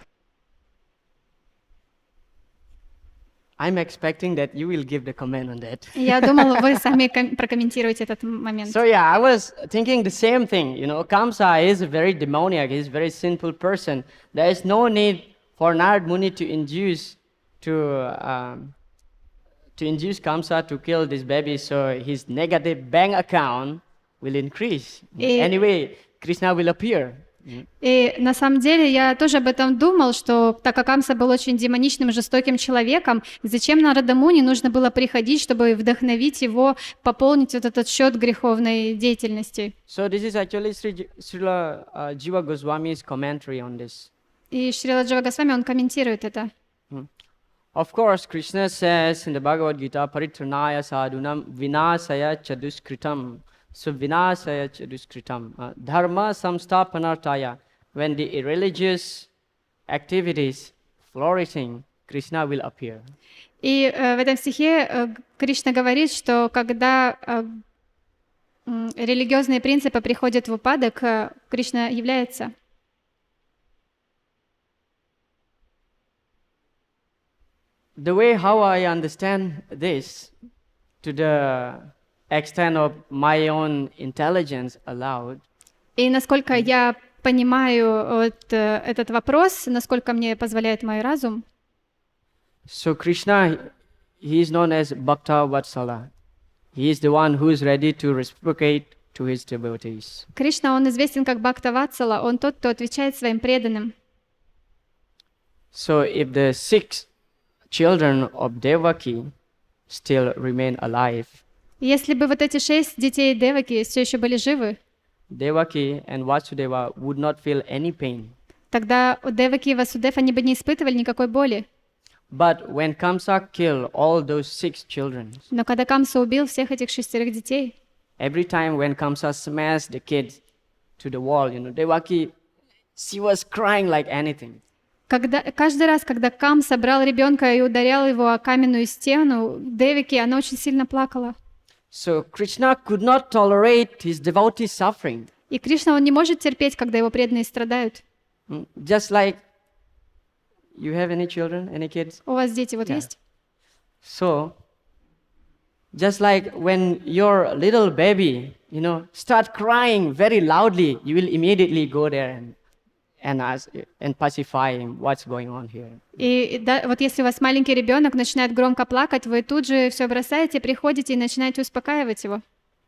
I'm expecting that you will give the comment on that. Я думал, вы сами прокомментируете этот момент. So yeah, I was thinking the same thing. Kamsa is a very demoniac. He's a very sinful person. There is no need for Narad Muni to induce Kamsa to kill this baby. So his negative bank account will increase. Anyway, Krishna will appear. И на самом деле я тоже об этом думал, что так как Камса был очень демоничным, жестоким человеком, зачем Нарада Муни нужно было приходить, чтобы вдохновить его пополнить вот этот счет греховной деятельности. So this is actually Srila Jiva Goswami's commentary on this. И Шрила Джива Госвами, он комментирует это. Of course, Krishna says in the Bhagavad Gita, Paritranaya sadhunam vinasaya chaduskritam. So vinasaya chaduskritam. Dharma samstapanartaya. When the irreligious activities flourishing, Krishna will appear. И в этом стихе Кришна говорит, что когда религиозные принципы приходят в упадок, Кришна является. The way how I understand this, to the extent of my own intelligence allowed, И насколько я понимаю вот, этот вопрос, насколько мне позволяет мой разум, so Krishna, he is known as Bhakta Vatsala. He is the one who is ready to reciprocate to his devotees. Кришна, он известен как Бхакта Ватсала, он тот, кто отвечает своим преданным. So if the 6 children of Devaki still remain alive, Если бы вот эти 6 детей Деваки все еще были живы, Devaki and Vasudeva would not feel any pain. тогда у Деваки и Васудев они бы не испытывали никакой боли. But when Kamsa killed all those 6 children, Но когда Камса убил всех этих 6 детей, every time when Kamsa smashed the kids to the wall, Devaki, she was crying like anything. каждый раз, когда Кам собрал ребенка и ударял его о каменную стену, Деваки, она очень сильно плакала. So Krishna could not tolerate his devotees' suffering. И Кришна, он не может терпеть, когда его преданные страдают. Just like, you have any children, any kids? У вас дети вот Yeah. есть? So, just like when your little baby, start crying very loudly, you will immediately go there and ask and pacify him what's going on here. И вот если у вас маленький ребенок начинает громко плакать, вы тут же все бросаете, приходите и начинаете успокаивать его.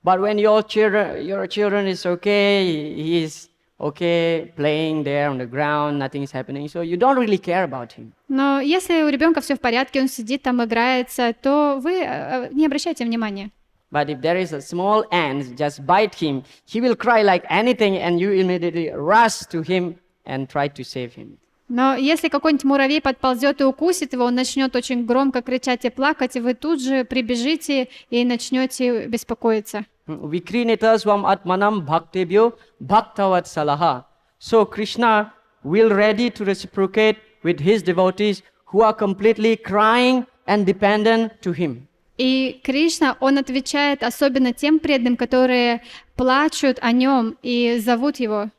But when your children is okay, he is okay playing there on the ground, nothing is happening, so you don't really care about him. Но если у ребенка все в порядке, он сидит там, играется, то вы не обращайте внимания. But if there is a small ant, just bite him, he will cry like anything, and you immediately rush to him and try to save him. Но если какой-нибудь муравей подползет и укусит его, он начнет очень громко кричать и плакать, и вы тут же прибежите и начнете беспокоиться. Vikrineta swam atmanam bhaktebhyo bhaktavatsalaha. So Krishna will ready to reciprocate with his devotees who are completely crying and dependent to him. И Кришна, он отвечает особенно тем преданным, которые плачут о нем и зовут его.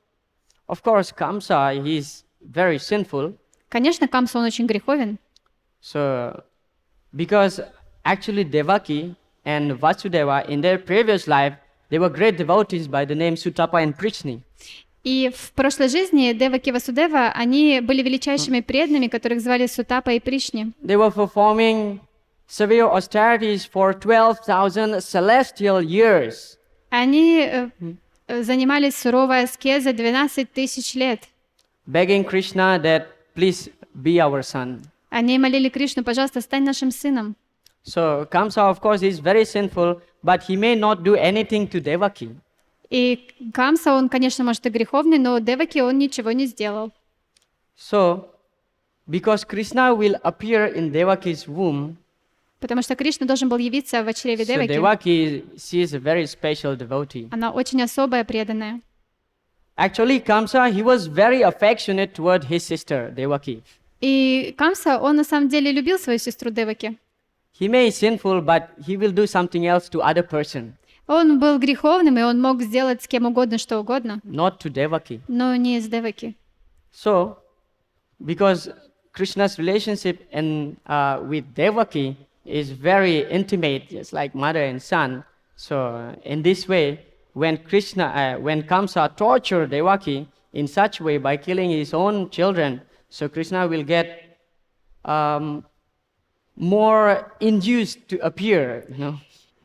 Of course, Kamsa, he is very sinful. Конечно, Камса, он очень греховен. So, because actually Devaki and Vasudeva in their previous life, they were great devotees by the name Sutapa and Prishni. И в прошлой жизни Деваки и Васудева, они были величайшими преданными, которых звали Сутапа и Пришни. They were performing severe austerities for 12,000 celestial years. Они занимались суровой аскезой 12 тысяч лет. Begging Krishna that please be our son. Они молили Кришну, пожалуйста, стань нашим сыном. So Kamsa, of course, is very sinful, but he may not do anything to Devaki. И Камса, он, конечно, может и греховный, но Деваки он ничего не сделал. So, because Krishna will appear in Devaki's womb, Потому что Кришна должен был явиться в чреве so Деваки. Devaki, she is a very special devotee. Она очень особая, преданная. Actually, Kamsa, he was very affectionate toward his sister, Devaki. И Камса, он на самом деле любил свою сестру Деваки. He may be sinful, but he will do something else to other person, Он был греховным, и он мог сделать с кем угодно, что угодно, not to Devaki. но не с Деваки. So, because Krishna's relationship with Devaki is very intimate, just like mother and son. So, in this way, when Kamsa tortured Devaki in such way by killing his own children, so Krishna will get more induced to appear,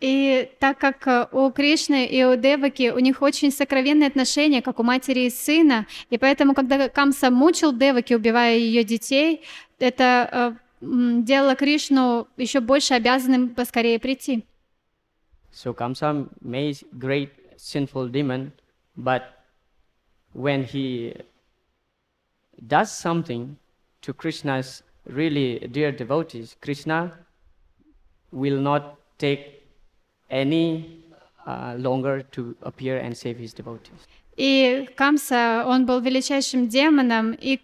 И так как у Кришны и у Деваки у них очень сокровенные отношения, как у матери и сына, и поэтому, когда Камса мучил Деваки, убивая ее детей, это делало Кришну еще больше обязанным поскорее прийти. So Kamsa may great sinful demon, but when he does something to Krishna's really dear devotees, Krishna will not take any longer to appear and save his devotees. И Камса, он был величайшим демоном, и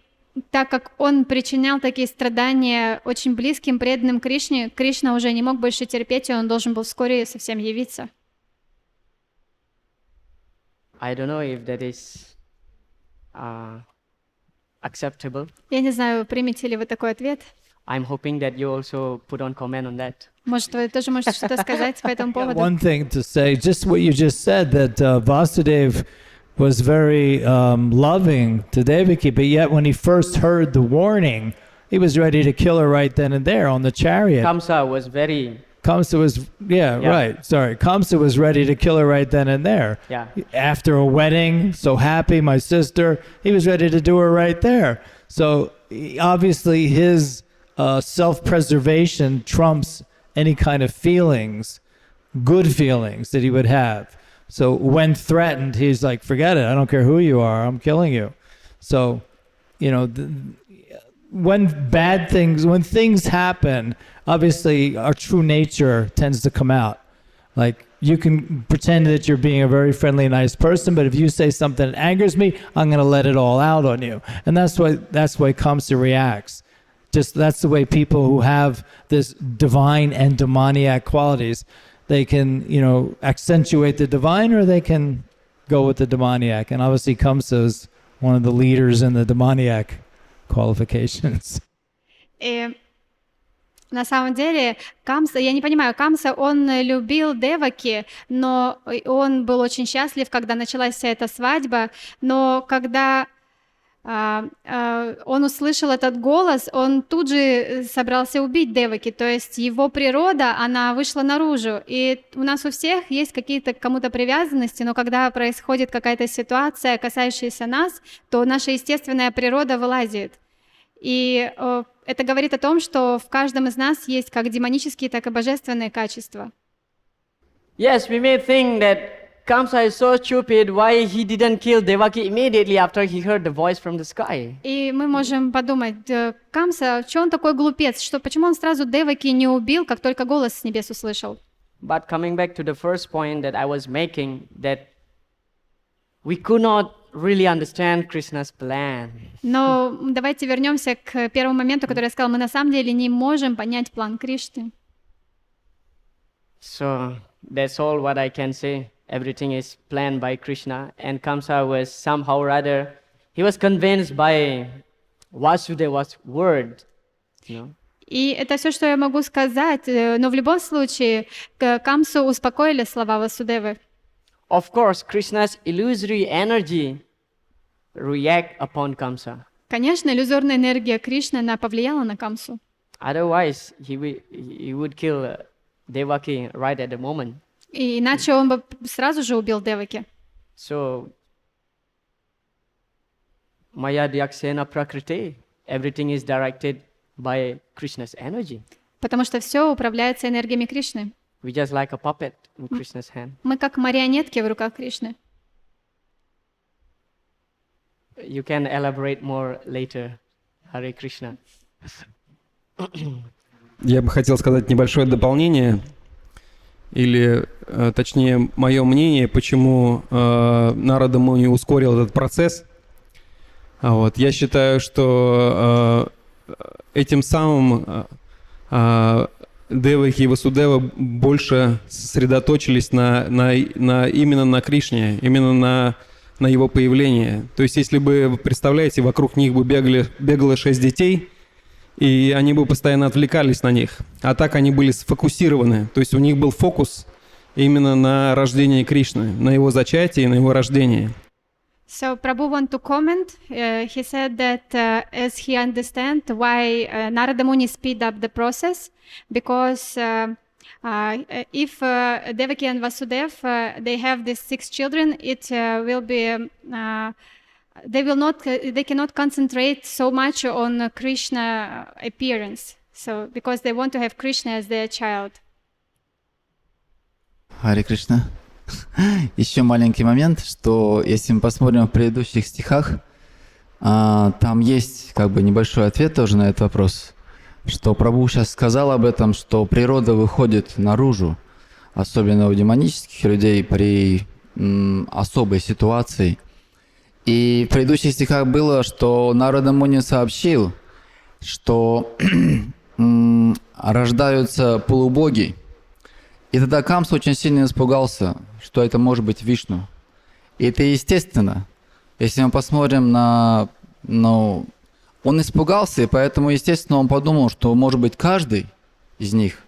так как он причинял такие страдания очень близким, преданным Кришне, Кришна уже не мог больше терпеть, и он должен был вскоре совсем явиться. I don't know if that is acceptable. Я не знаю, примете ли вы такой ответ. I'm hoping that you also put on comment on that. Может, вы тоже можете что-то сказать по этому поводу? One thing to say, just what you just said, that Vasudev was very loving to Devaki, but yet when he first heard the warning, he was ready to kill her right then and there on the chariot. Kamsa was very... Kamsa was, right, sorry. Kamsa was ready to kill her right then and there. Yeah. After a wedding, so happy, my sister, he was ready to do her right there. So obviously his self-preservation trumps any kind of feelings, good feelings that he would have. So when threatened, he's like, forget it. I don't care who you are. I'm killing you. So, when things happen, obviously our true nature tends to come out. Like, you can pretend that you're being a very friendly, nice person, but if you say something that angers me, I'm going to let it all out on you. And that's why Kamsa reacts. Just that's the way people who have this divine and demoniac qualities, they can, accentuate the divine, or they can go with the demoniac. And obviously Kamsa is one of the leaders in the demoniac qualifications. И на самом деле Камса, я не понимаю, Камса, он любил Деваки, но он был очень счастлив, когда началась вся эта свадьба, но когда он услышал этот голос, он тут же собрался убить Деваки, то есть его природа, она вышла наружу, и у нас у всех есть какие-то к кому-то привязанности, но когда происходит какая-то ситуация, касающаяся нас, то наша естественная природа вылазит. И это говорит о том, что в каждом из нас есть как демонические, так и божественные качества. Yes, we may think that Kamsa is so stupid, why he didn't kill Devaki immediately after he heard the voice from the sky. И мы можем подумать, Камса, что он такой глупец, почему он сразу Деваки не убил, как только голос с небес услышал? But coming back to the first point that I was making, that we could not really understand Krishna's plan. Но давайте вернемся к первому моменту, который я сказала. Мы на самом деле не можем понять план Кришны. So that's all what I can say. Everything is planned by Krishna, and Kamsa was somehow rather, he was convinced by Vasudeva's word, И это все, что я могу сказать, но в любом случае Камсу успокоили слова Васудевы. Of course, Krishna's illusory energy react upon Kamsa. Конечно, иллюзорная энергия Кришны, она повлияла на Камсу. Otherwise, he would kill Devaki right at the moment. И иначе он бы сразу же убил Деваки. So, Maya Dyaksena Prakriti, everything is directed by Krishna's energy. Потому что все управляется энергиями Кришны. We just like a puppet in Krishna's hand. Мы как марионетки в руках Кришны. You can elaborate more later, Hare Krishna. Я бы хотел сказать небольшое дополнение, или, точнее, мое мнение, почему Нарада Муни ускорил этот процесс. Я считаю, что этим самым Деваки и Васудева больше сосредоточились именно на Кришне, именно на его появление. То есть, если бы, вы представляете, вокруг них бы бегало 6 детей, и они бы постоянно отвлекались на них. А так они были сфокусированы. То есть у них был фокус именно на рождении Кришны, на его зачатии, на его рождении. So Prabhu want to comment. He said that as he understand why Narada Muni speed up the process, because If Devaki and Vasudev they have these 6 children, it will be they cannot concentrate so much on Krishna appearance. So because they want to have Krishna as their child. Харе Кришна. Еще маленький момент, что если мы посмотрим в предыдущих стихах, там есть как бы небольшой ответ тоже на этот вопрос, что прабху сейчас сказал об этом, что природа выходит наружу, особенно у демонических людей при особой ситуации. И в предыдущих стихах было, что Нарада Муни сообщил, что рождаются полубоги. И тогда Камса очень сильно испугался, что это может быть Вишну. И это естественно. Если мы посмотрим на... он испугался, и поэтому, естественно, он подумал, что может быть каждый из них.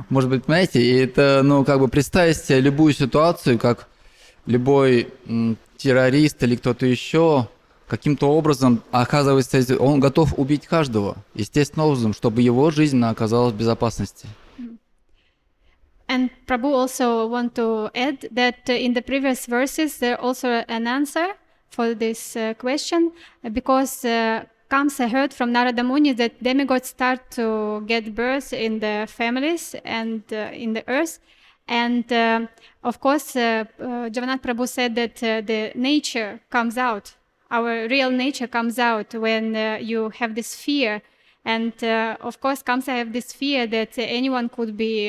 Может быть, понимаете, и это, как бы представить себе любую ситуацию, как любой террорист или кто-то еще каким-то образом, оказывается, он готов убить каждого, естественным образом, чтобы его жизнь оказалась в безопасности. And Prabhu also want to add that in the previous verses there also an answer for this question, because Kamsa heard from Narada Muni that demigods start to get birth in the families and in the earth. And of course, Jagannath Prabhu said that the nature comes out, our real nature comes out when you have this fear. And of course, Kamsa have this fear that anyone could be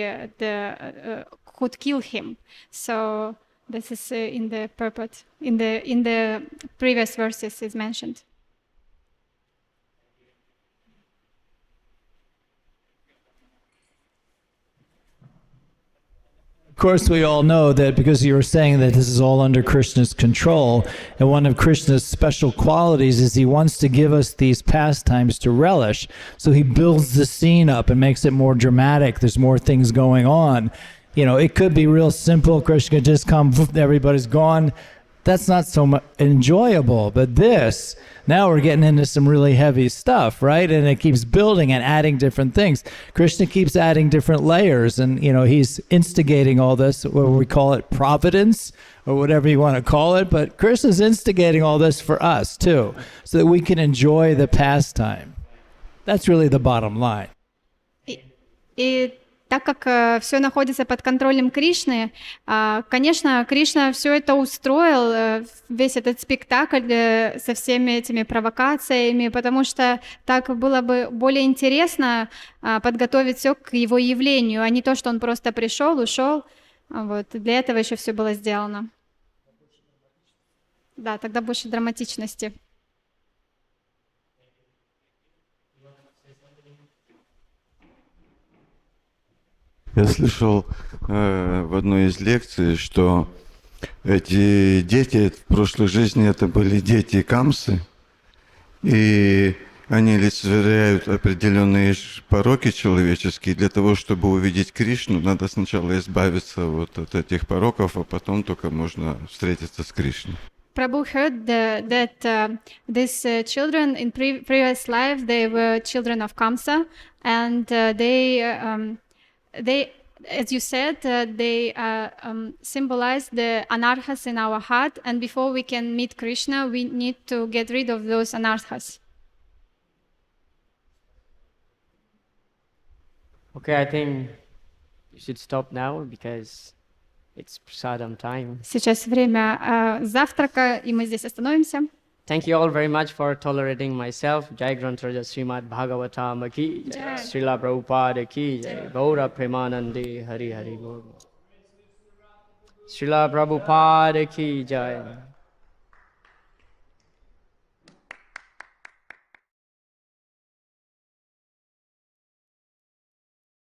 could kill him. So this is in the purport in the previous verses is mentioned. Of course, we all know that because you were saying that this is all under Krishna's control, and one of Krishna's special qualities is he wants to give us these pastimes to relish. So he builds the scene up and makes it more dramatic. There's more things going on. It could be real simple. Krishna could just come, everybody's gone. That's not so much enjoyable. But this, now we're getting into some really heavy stuff, right? And it keeps building and adding different things. Krishna keeps adding different layers, and he's instigating all this, what we call it providence, or whatever you want to call it. But Krishna's instigating all this for us too, so that we can enjoy the pastime. That's really the bottom line. Так как все находится под контролем Кришны, конечно, Кришна все это устроил, весь этот спектакль со всеми этими провокациями, потому что так было бы более интересно подготовить все к его явлению, а не то, что он просто пришел, ушел. Вот. Для этого еще все было сделано. Да, тогда больше драматичности. Я слышал в одной из лекций, что эти дети в прошлой жизни это были дети Камсы, и они олицетворяют определенные пороки человеческие. Для того, чтобы увидеть Кришну, надо сначала избавиться от этих пороков, а потом только можно встретиться с Кришной. Prabhu heard that these children in previous life, they were children of Kamsa, and they, as you said, they symbolize the anarthas in our heart, and before we can meet Krishna, we need to get rid of those anarthas. Okay, I think you should stop now because it's prasadam time. Сейчас время завтрака, и мы здесь остановимся. Thank you all very much for tolerating myself. Jai Granth Raja Shrimad Bhagavatam ki Jai. Srila Prabhupada ki Jai. Gaura Premanande Hari Hari Bol. Srila Prabhupada ki Jai.